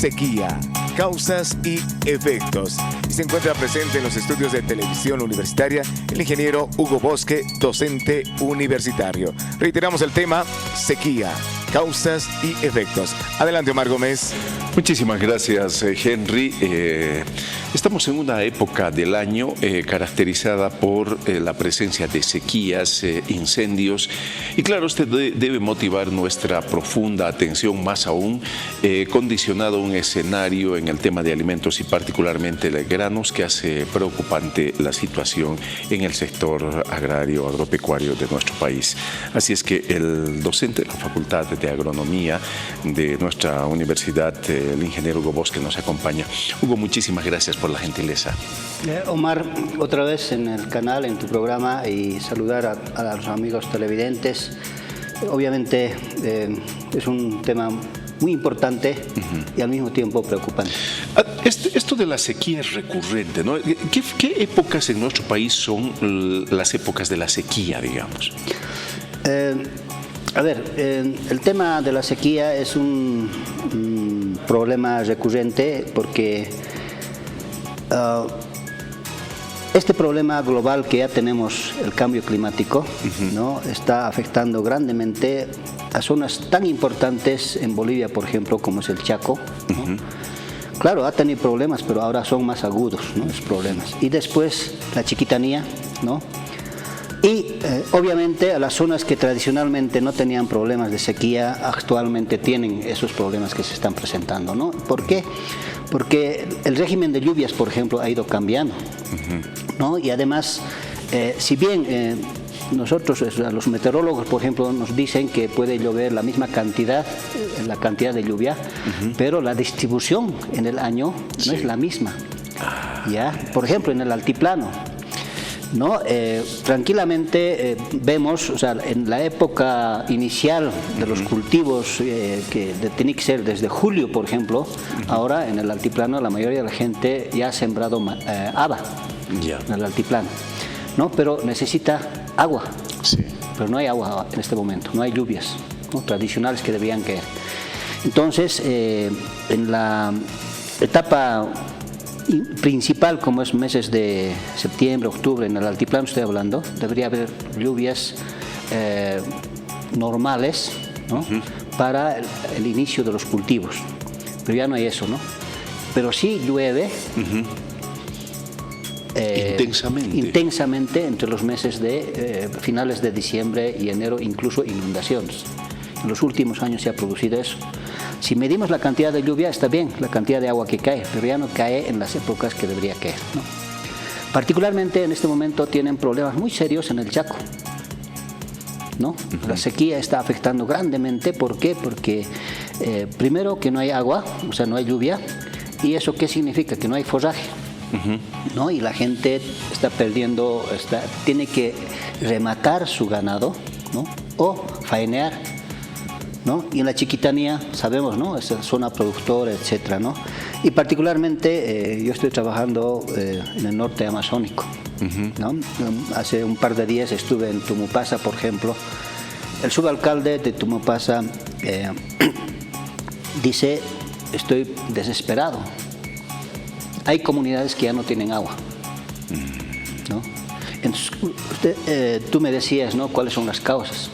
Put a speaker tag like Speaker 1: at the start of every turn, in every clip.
Speaker 1: sequía, causas y efectos. Y se encuentra presente en los estudios de televisión universitaria el ingeniero Hugo Bosque, docente universitario. Reiteramos el tema: sequía, causas y efectos. Adelante, Omar Gómez.
Speaker 2: Muchísimas gracias, Henry. Estamos en una época del año caracterizada por la presencia de sequías, incendios, y claro, esto debe motivar nuestra profunda atención, más aún condicionado un escenario en el tema de alimentos y particularmente de granos que hace preocupante la situación en el sector agrario, agropecuario de nuestro país. Así es que el docente de la Facultad de Agronomía de nuestra universidad, el ingeniero Hugo Bosque, nos acompaña. Hugo, muchísimas gracias por la gentileza.
Speaker 3: Omar, otra vez en el canal, en tu programa, y saludar a los amigos televidentes. Obviamente es un tema muy importante y al mismo tiempo preocupante.
Speaker 2: Esto de la sequía es recurrente, ¿no? ¿Qué épocas en nuestro país son las épocas de la sequía, digamos?
Speaker 3: El tema de la sequía es un problema recurrente porque este problema global que ya tenemos, el cambio climático, ¿no?, está afectando grandemente a zonas tan importantes en Bolivia, por ejemplo, como es el Chaco, ¿no? Claro, ha tenido problemas, pero ahora son más agudos, ¿no?, los problemas. Y después la Chiquitanía, ¿no? Y obviamente a las zonas que tradicionalmente no tenían problemas de sequía, actualmente tienen esos problemas que se están presentando, ¿no? ¿Por qué? Porque el régimen de lluvias, por ejemplo, ha ido cambiando, ¿no? Y además, si bien nosotros, los meteorólogos, por ejemplo, nos dicen que puede llover la misma cantidad, la cantidad de lluvia, pero la distribución en el año no es la misma, ¿ya? Por ejemplo, en el altiplano, ¿no? Tranquilamente vemos, o sea, en la época inicial de los cultivos que tiene que ser desde julio, por ejemplo, ahora en el altiplano la mayoría de la gente ya ha sembrado haba en el altiplano, ¿no? Pero necesita agua, pero no hay agua en este momento, no hay lluvias, ¿no?, tradicionales que deberían caer. Entonces, en la etapa principal, como es meses de septiembre, octubre, en el altiplano estoy hablando, debería haber lluvias normales, ¿no?, para el inicio de los cultivos, pero ya no hay eso, ¿no? Pero sí llueve intensamente entre los meses de finales de diciembre y enero, incluso inundaciones. En los últimos años se ha producido eso. Si medimos la cantidad de lluvia, está bien, la cantidad de agua que cae, pero ya no cae en las épocas que debería caer, ¿no? Particularmente en este momento tienen problemas muy serios en el Chaco, ¿no? La sequía está afectando grandemente. ¿Por qué? Porque primero que no hay agua, o sea, no hay lluvia, y eso ¿qué significa? Que no hay forraje, ¿no? Y la gente está perdiendo, tiene que rematar su ganado, ¿no?, o faenear, ¿no? Y en la Chiquitanía sabemos, ¿no?, esa zona productora, etcétera, ¿no? Y particularmente yo estoy trabajando en el norte amazónico, ¿no? Hace un par de días estuve en Tumupasa, por ejemplo. El subalcalde de Tumupasa dice: estoy desesperado. Hay comunidades que ya no tienen agua, ¿no? Entonces, tú me decías, ¿no?, cuáles son las causas,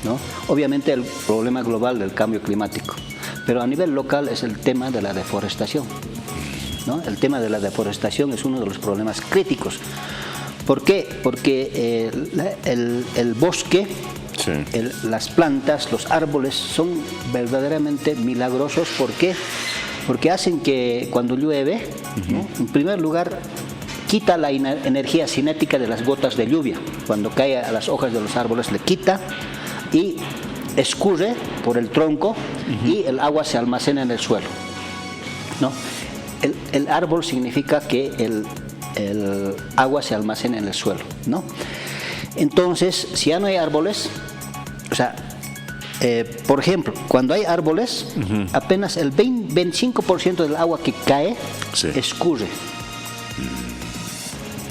Speaker 3: ¿no? Obviamente el problema global del cambio climático, pero a nivel local es el tema de la deforestación, ¿no? El tema de la deforestación es uno de los problemas críticos. ¿Por qué? Porque el bosque, las plantas, los árboles son verdaderamente milagrosos. ¿Por qué? Porque hacen que cuando llueve, ¿no?, en primer lugar, quita la energía cinética de las gotas de lluvia. Cuando cae a las hojas de los árboles, le quita y escurre por el tronco y el agua se almacena en el suelo, ¿no? El árbol significa que el agua se almacena en el suelo, ¿no? Entonces, si ya no hay árboles, o sea, por ejemplo, cuando hay árboles, apenas el 25% del agua que cae escurre,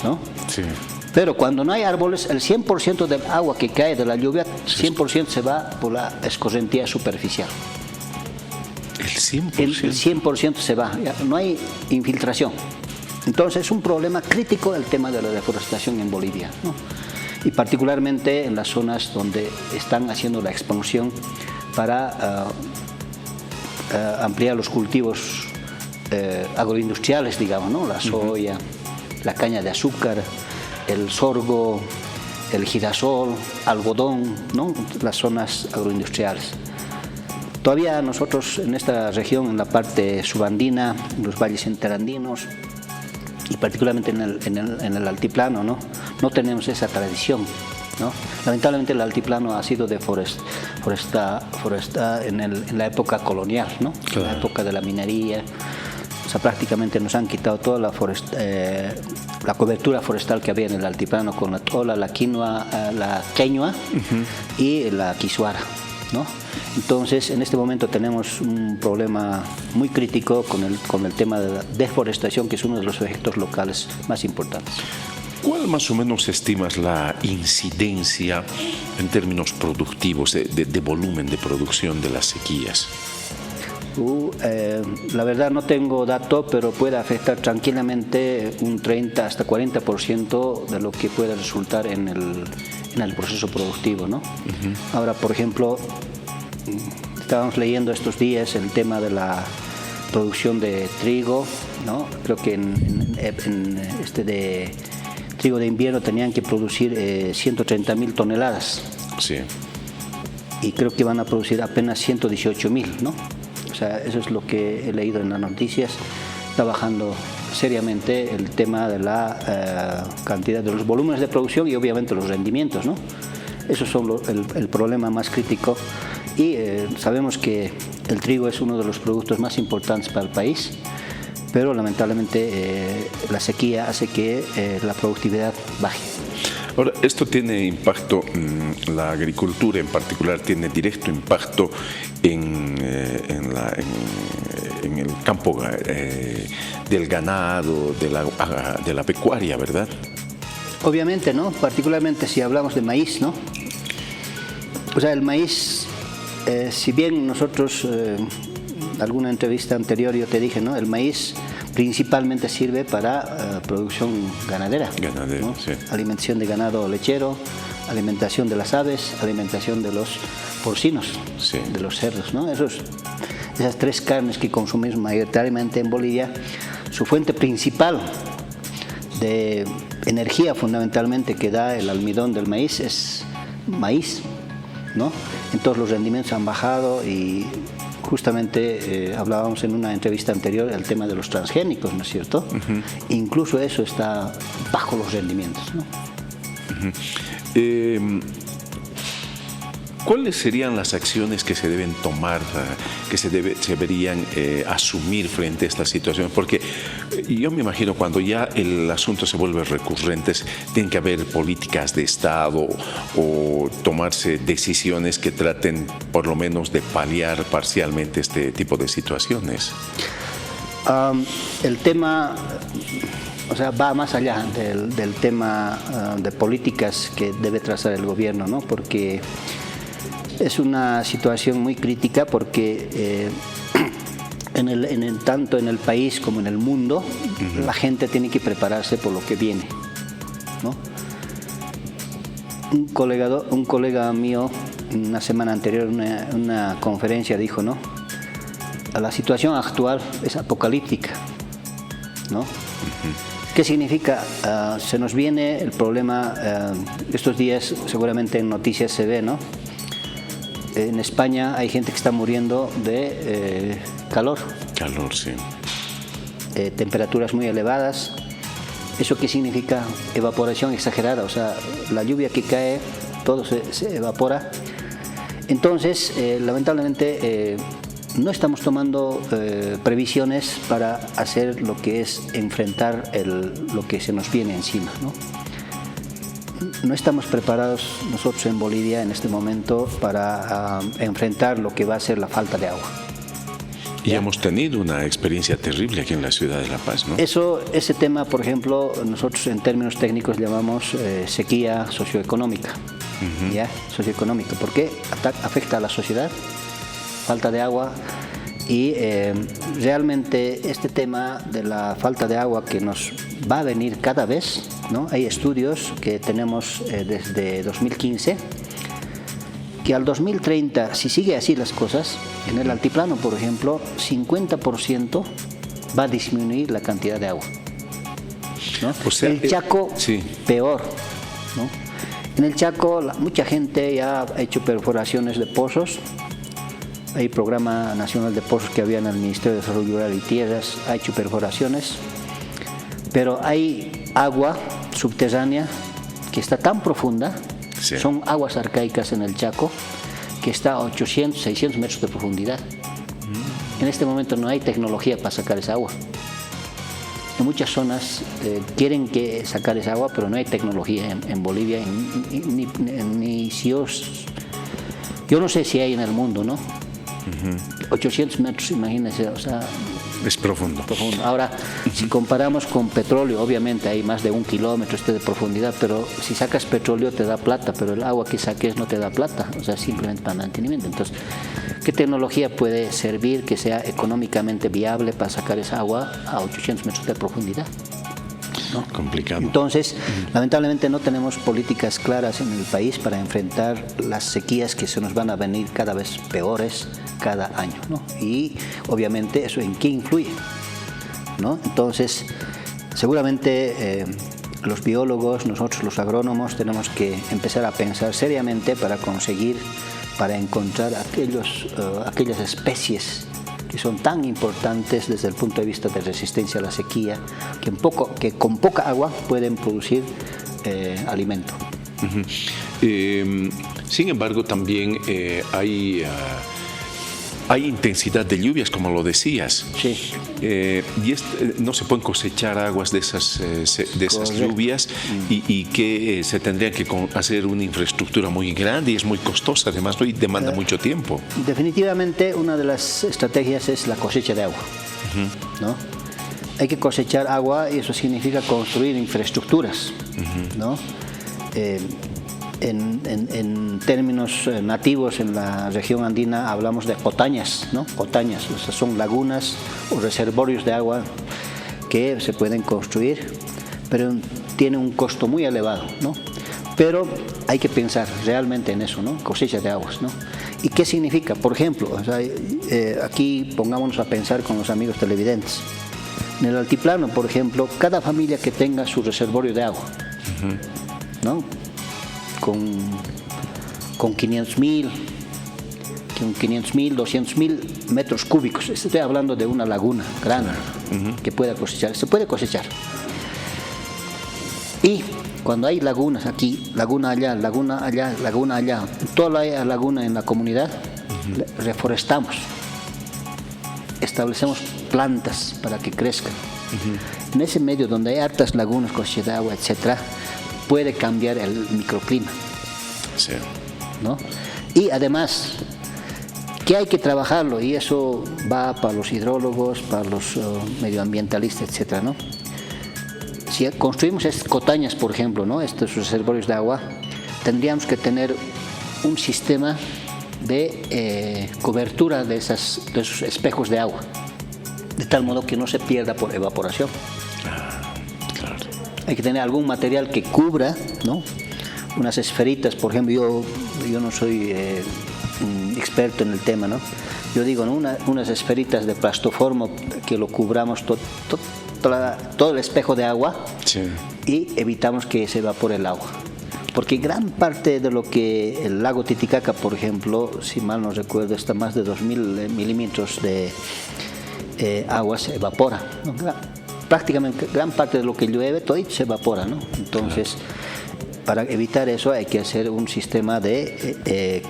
Speaker 3: ¿no? Sí. Pero cuando no hay árboles, el 100% del agua que cae de la lluvia, 100% se va por la escorrentía superficial.
Speaker 2: El 100%.
Speaker 3: El 100% se va, ya, no hay infiltración. Entonces es un problema crítico el tema de la deforestación en Bolivia, ¿no? Y particularmente en las zonas donde están haciendo la expansión para ampliar los cultivos agroindustriales, digamos, ¿no? La soya, la caña de azúcar, el sorgo, el girasol, algodón, ¿no? Las zonas agroindustriales. Todavía nosotros en esta región, en la parte subandina, en los valles interandinos y particularmente en el altiplano, ¿no? No tenemos esa tradición, ¿no? Lamentablemente el altiplano ha sido forestada en la época colonial, ¿no? Claro. En la época de la minería. O sea, prácticamente nos han quitado toda la cobertura forestal que había en el altiplano con toda la quinoa, la queñua y la quizuara, ¿no? Entonces, en este momento tenemos un problema muy crítico con el tema de la deforestación, que es uno de los efectos locales más importantes.
Speaker 2: ¿Cuál más o menos estimas la incidencia en términos productivos, de volumen de producción de las sequías?
Speaker 3: La verdad no tengo dato, pero puede afectar tranquilamente un 30 hasta 40% de lo que puede resultar en el proceso productivo, ¿no? Ahora, por ejemplo, estábamos leyendo estos días el tema de la producción de trigo, ¿no? Creo que de trigo de invierno tenían que producir 130.000 toneladas.
Speaker 2: Sí.
Speaker 3: Y creo que van a producir apenas 118.000, ¿no? O sea, eso es lo que he leído en las noticias. Está bajando seriamente el tema de la cantidad de los volúmenes de producción y obviamente los rendimientos, ¿no? Esos son el problema más crítico. Y sabemos que el trigo es uno de los productos más importantes para el país, pero lamentablemente la sequía hace que la productividad baje.
Speaker 2: Ahora, esto tiene impacto, la agricultura en particular tiene directo impacto en el campo del ganado, de la pecuaria, ¿verdad?
Speaker 3: Obviamente, ¿no? Particularmente si hablamos de maíz, ¿no? O sea, el maíz, si bien nosotros, en alguna entrevista anterior yo te dije, ¿no? El maíz principalmente sirve para producción ganadera, ¿no? Sí. Alimentación de ganado lechero, alimentación de las aves, alimentación de los porcinos, sí, de los cerdos, ¿no? Esas tres carnes que consumimos mayoritariamente en Bolivia, su fuente principal de energía fundamentalmente que da el almidón del maíz es maíz, ¿no? Entonces los rendimientos han bajado y justamente hablábamos en una entrevista anterior del tema de los transgénicos, ¿no es cierto? Incluso eso está bajo los rendimientos, ¿no?
Speaker 2: ¿Cuáles serían las acciones que se deben tomar, que se deberían asumir frente a esta situación? Porque yo me imagino cuando ya el asunto se vuelve recurrente, tienen que haber políticas de Estado o tomarse decisiones que traten por lo menos de paliar parcialmente este tipo de situaciones.
Speaker 3: El tema, o sea, va más allá del tema de políticas que debe trazar el gobierno, ¿no? Porque es una situación muy crítica porque tanto en el país como en el mundo, la gente tiene que prepararse por lo que viene, ¿no? Un colega mío, una semana anterior en una conferencia dijo, ¿no? La situación actual es apocalíptica, ¿no? ¿Qué significa? Se nos viene el problema, estos días seguramente en noticias se ve, ¿no? En España hay gente que está muriendo de calor.
Speaker 2: Calor, sí.
Speaker 3: Temperaturas muy elevadas. ¿Eso qué significa? Evaporación exagerada, o sea, la lluvia que cae, todo se evapora. Entonces, lamentablemente, no estamos tomando previsiones para hacer lo que es enfrentar lo que se nos viene encima, ¿no? No estamos preparados nosotros en Bolivia en este momento para enfrentar lo que va a ser la falta de agua.
Speaker 2: Y hemos tenido una experiencia terrible aquí en la ciudad de La Paz, ¿no?
Speaker 3: Ese tema, por ejemplo, nosotros en términos técnicos llamamos sequía socioeconómica. ¿Ya? Socioeconómica. ¿Por qué? Afecta a la sociedad, falta de agua, Y realmente este tema de la falta de agua que nos va a venir cada vez, ¿no? Hay estudios que tenemos desde 2015 que al 2030, si sigue así las cosas, en el altiplano, por ejemplo, 50% va a disminuir la cantidad de agua, ¿no?
Speaker 2: O sea,
Speaker 3: el Chaco,
Speaker 2: sí.
Speaker 3: peor, ¿no? En el Chaco mucha gente ya ha hecho perforaciones de pozos. Hay programa nacional de pozos que había en el Ministerio de Desarrollo Rural y Tierras, ha hecho perforaciones, pero hay agua subterránea que está tan profunda, sí. Son aguas arcaicas en el Chaco, que está a 800, 600 metros de profundidad. En este momento no hay tecnología para sacar esa agua. En muchas zonas quieren sacar esa agua, pero no hay tecnología en Bolivia, ni si yo no sé si hay en el mundo, ¿no? 800 metros, imagínense, o sea,
Speaker 2: es profundo.
Speaker 3: Ahora, si comparamos con petróleo, obviamente hay más de 1 kilómetro de profundidad, pero si sacas petróleo te da plata, pero el agua que saques no te da plata, o sea, simplemente para mantenimiento. Entonces, ¿qué tecnología puede servir que sea económicamente viable para sacar esa agua a 800 metros de profundidad? ¿No?
Speaker 2: Complicado.
Speaker 3: Entonces, lamentablemente no tenemos políticas claras en el país para enfrentar las sequías que se nos van a venir cada vez peores cada año, ¿no? Y obviamente eso en qué influye, ¿no? Entonces, seguramente los biólogos, nosotros los agrónomos, tenemos que empezar a pensar seriamente para encontrar aquellas especies que son tan importantes desde el punto de vista de resistencia a la sequía, que con poca agua pueden producir alimento.
Speaker 2: Sin embargo, también hay intensidad de lluvias, como lo decías.
Speaker 3: Sí.
Speaker 2: Y no se pueden cosechar aguas de esas lluvias y que se tendría que hacer una infraestructura muy grande y es muy costosa, además, y demanda mucho tiempo.
Speaker 3: Definitivamente una de las estrategias es la cosecha de agua, ¿no? Hay que cosechar agua y eso significa construir infraestructuras, ¿no? En términos nativos en la región andina hablamos de cotañas, ¿no? Cotañas, o sea, son lagunas o reservorios de agua que se pueden construir, pero tiene un costo muy elevado, ¿no? Pero hay que pensar realmente en eso, ¿no? Cosecha de aguas, ¿no? ¿Y qué significa? Por ejemplo, o sea, aquí pongámonos a pensar con los amigos televidentes. En el altiplano, por ejemplo, cada familia que tenga su reservorio de agua, ¿no? Con 500.000, 200.000 metros cúbicos. Estoy hablando de una laguna grande que pueda cosechar. Se puede cosechar. Y cuando hay lagunas aquí, laguna allá, laguna allá, laguna allá, toda la laguna en la comunidad, reforestamos. Establecemos plantas para que crezcan. En ese medio donde hay hartas lagunas, cosecha de agua, etcétera, puede cambiar el microclima,
Speaker 2: sí,
Speaker 3: ¿no? Y además, que hay que trabajarlo, y eso va para los hidrólogos, para los medioambientalistas, etcétera, ¿no? Si construimos estas cotañas, por ejemplo, ¿no? Estos reservorios de agua, tendríamos que tener un sistema de cobertura de esos espejos de agua, de tal modo que no se pierda por evaporación. Hay que tener algún material que cubra, ¿no? Unas esferitas, por ejemplo, yo no soy experto en el tema, ¿no? Yo digo, ¿no? Unas esferitas de plastoformo que lo cubramos todo el espejo de agua, sí, y evitamos que se evapore el agua. Porque gran parte de lo que el lago Titicaca, por ejemplo, si mal no recuerdo, está más de 2.000 milímetros de agua se evapora, ¿no? Prácticamente gran parte de lo que llueve todo se evapora, ¿no? Entonces, para evitar eso hay que hacer un sistema de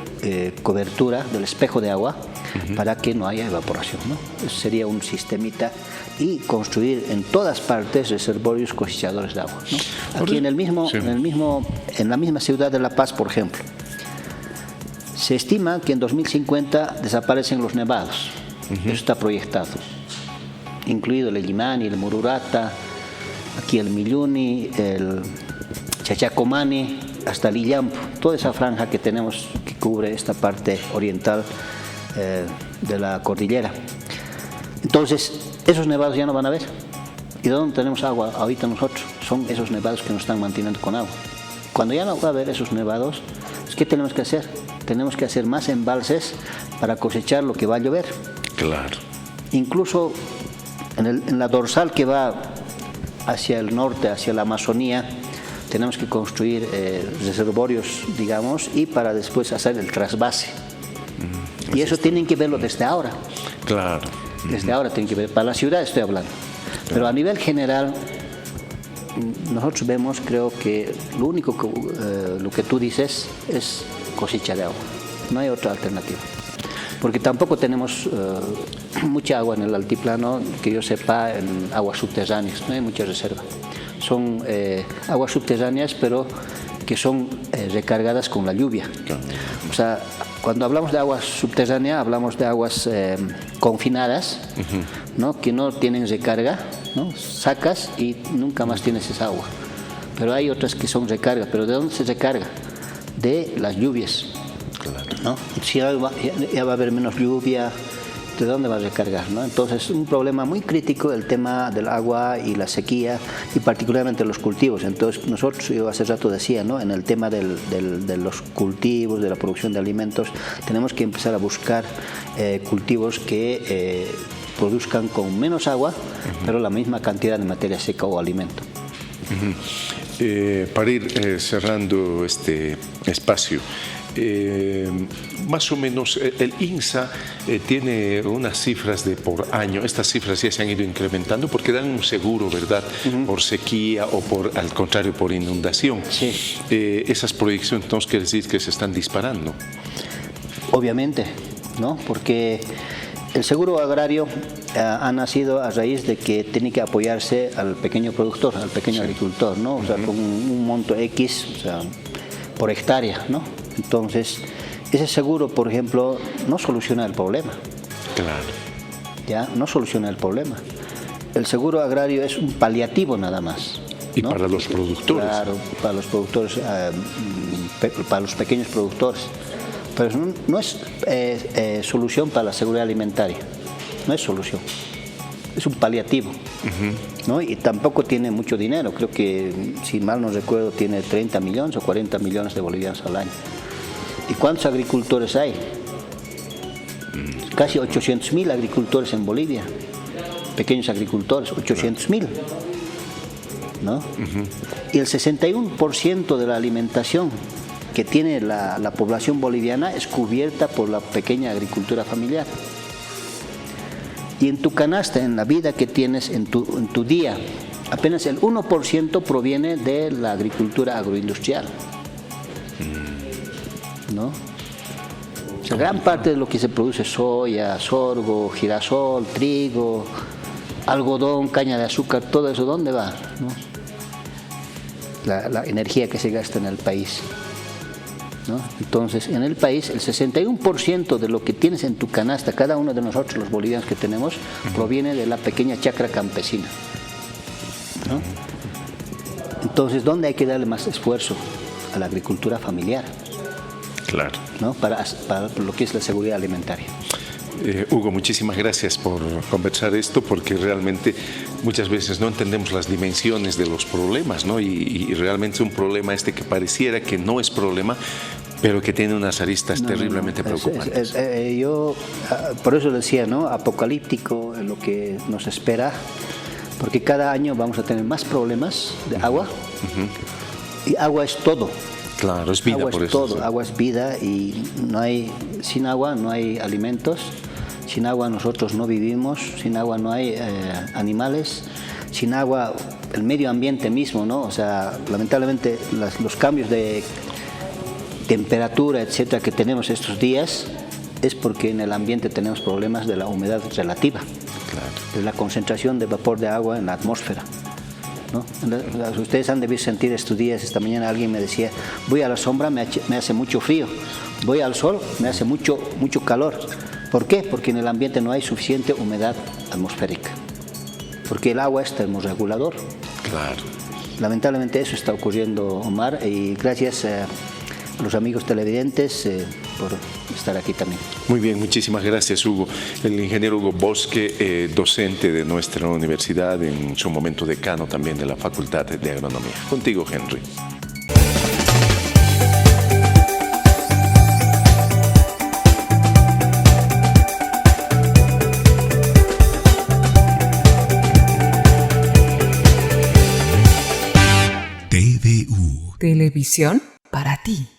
Speaker 3: cobertura del espejo de agua para que no haya evaporación, ¿no? Eso sería un sistemita, y construir en todas partes reservorios cosechadores de agua, ¿no? Aquí en la misma ciudad de La Paz, por ejemplo, se estima que en 2050 desaparecen los nevados. Eso está proyectado, incluido el Illimani, el Mururata, aquí el Milluni, el Chachacomani, hasta el Illampu, toda esa franja que tenemos que cubre esta parte oriental de la cordillera. Entonces, esos nevados ya no van a haber. ¿Y de dónde tenemos agua ahorita nosotros? Son esos nevados que nos están manteniendo con agua. Cuando ya no va a haber esos nevados, ¿qué tenemos que hacer? Tenemos que hacer más embalses para cosechar lo que va a llover.
Speaker 2: Claro.
Speaker 3: Incluso en la dorsal que va hacia el norte, hacia la Amazonía, tenemos que construir reservorios, digamos, y para después hacer el trasvase. Y eso tienen que verlo desde ahora.
Speaker 2: Claro.
Speaker 3: Desde ahora tienen que ver. Para la ciudad estoy hablando. Pero a nivel general, nosotros vemos, creo que lo único que, lo que tú dices es cosecha de agua. No hay otra alternativa. Porque tampoco tenemos mucha agua en el altiplano, que yo sepa, en aguas subterráneas. No hay mucha reserva. Son aguas subterráneas, pero que son recargadas con la lluvia. O sea, cuando hablamos de aguas subterráneas, hablamos de aguas confinadas, ¿no? Que no tienen recarga, ¿no? Sacas y nunca más tienes esa agua. Pero hay otras que son recarga. ¿Pero de dónde se recarga? De las lluvias. ¿No? Si ya va a haber menos lluvia, ¿de dónde va a recargar? ¿No? Entonces es un problema muy crítico el tema del agua y la sequía, y particularmente los cultivos. Entonces nosotros, yo hace rato decía, ¿no? En el tema de los cultivos, de la producción de alimentos, tenemos que empezar a buscar cultivos que produzcan con menos agua, pero la misma cantidad de materia seca o alimento.
Speaker 2: Para ir cerrando este espacio, más o menos el INSA tiene unas cifras de por año. Estas cifras ya se han ido incrementando porque dan un seguro, ¿verdad? Por sequía o al contrario por inundación.
Speaker 3: Sí.
Speaker 2: Esas proyecciones entonces quiere decir que se están disparando.
Speaker 3: Obviamente, ¿no? Porque el seguro agrario ha nacido a raíz de que tiene que apoyarse al pequeño productor, al pequeño agricultor, ¿no? O sea, con un monto X, o sea, por hectárea, ¿no? Entonces, ese seguro, por ejemplo, no soluciona el problema.
Speaker 2: Claro.
Speaker 3: ¿Ya? No soluciona el problema. El seguro agrario es un paliativo nada más.
Speaker 2: Y
Speaker 3: ¿no?
Speaker 2: para los productores.
Speaker 3: Claro, para los productores, para los pequeños productores. Pero no es solución para la seguridad alimentaria. No es solución. Es un paliativo. ¿No? Y tampoco tiene mucho dinero. Creo que, si mal no recuerdo, tiene 30 millones o 40 millones de bolivianos al año. ¿Y cuántos agricultores hay? Casi 800.000 agricultores en Bolivia. Pequeños agricultores, 800.000. ¿No? Y el 61% de la alimentación que tiene la población boliviana es cubierta por la pequeña agricultura familiar. Y en tu canasta, en la vida que tienes en tu día, apenas el 1% proviene de la agricultura agroindustrial. ¿No? O sea, gran parte de lo que se produce, soya, sorgo, girasol, trigo, algodón, caña de azúcar, todo eso, ¿dónde va? ¿No? La energía que se gasta en el país. ¿No? Entonces, en el país, el 61% de lo que tienes en tu canasta, cada uno de nosotros, los bolivianos que tenemos, proviene de la pequeña chacra campesina. ¿No? Entonces, ¿dónde hay que darle más esfuerzo? A la agricultura familiar.
Speaker 2: Claro.
Speaker 3: ¿No? Para lo que es la seguridad alimentaria.
Speaker 2: Hugo, muchísimas gracias por conversar esto, porque realmente muchas veces no entendemos las dimensiones de los problemas, ¿no? Y realmente es un problema que pareciera que no es problema, pero que tiene unas aristas terriblemente preocupantes.
Speaker 3: Yo por eso decía, ¿no? Apocalíptico lo que nos espera, porque cada año vamos a tener más problemas de agua, y agua es todo.
Speaker 2: Claro, es vida,
Speaker 3: agua
Speaker 2: por
Speaker 3: es
Speaker 2: eso.
Speaker 3: Todo, agua es vida, y sin agua no hay alimentos, sin agua nosotros no vivimos, sin agua no hay animales, sin agua el medio ambiente mismo, ¿no? O sea, lamentablemente los cambios de temperatura, etcétera, que tenemos estos días es porque en el ambiente tenemos problemas de la humedad relativa, de la concentración de vapor de agua en la atmósfera. ¿No? Ustedes han debido sentir estos días. Esta mañana alguien me decía, voy a la sombra, me hace mucho frío, voy al sol, me hace mucho calor. ¿Por qué? Porque en el ambiente no hay suficiente humedad atmosférica, porque el agua es termorregulador.
Speaker 2: Claro.
Speaker 3: Lamentablemente eso está ocurriendo, Omar, y gracias los amigos televidentes por estar aquí también.
Speaker 2: Muy bien, muchísimas gracias, Hugo. El ingeniero Hugo Bosque, docente de nuestra universidad, en su momento decano también de la Facultad de Agronomía. Contigo, Henry.
Speaker 4: TVU. Televisión para ti.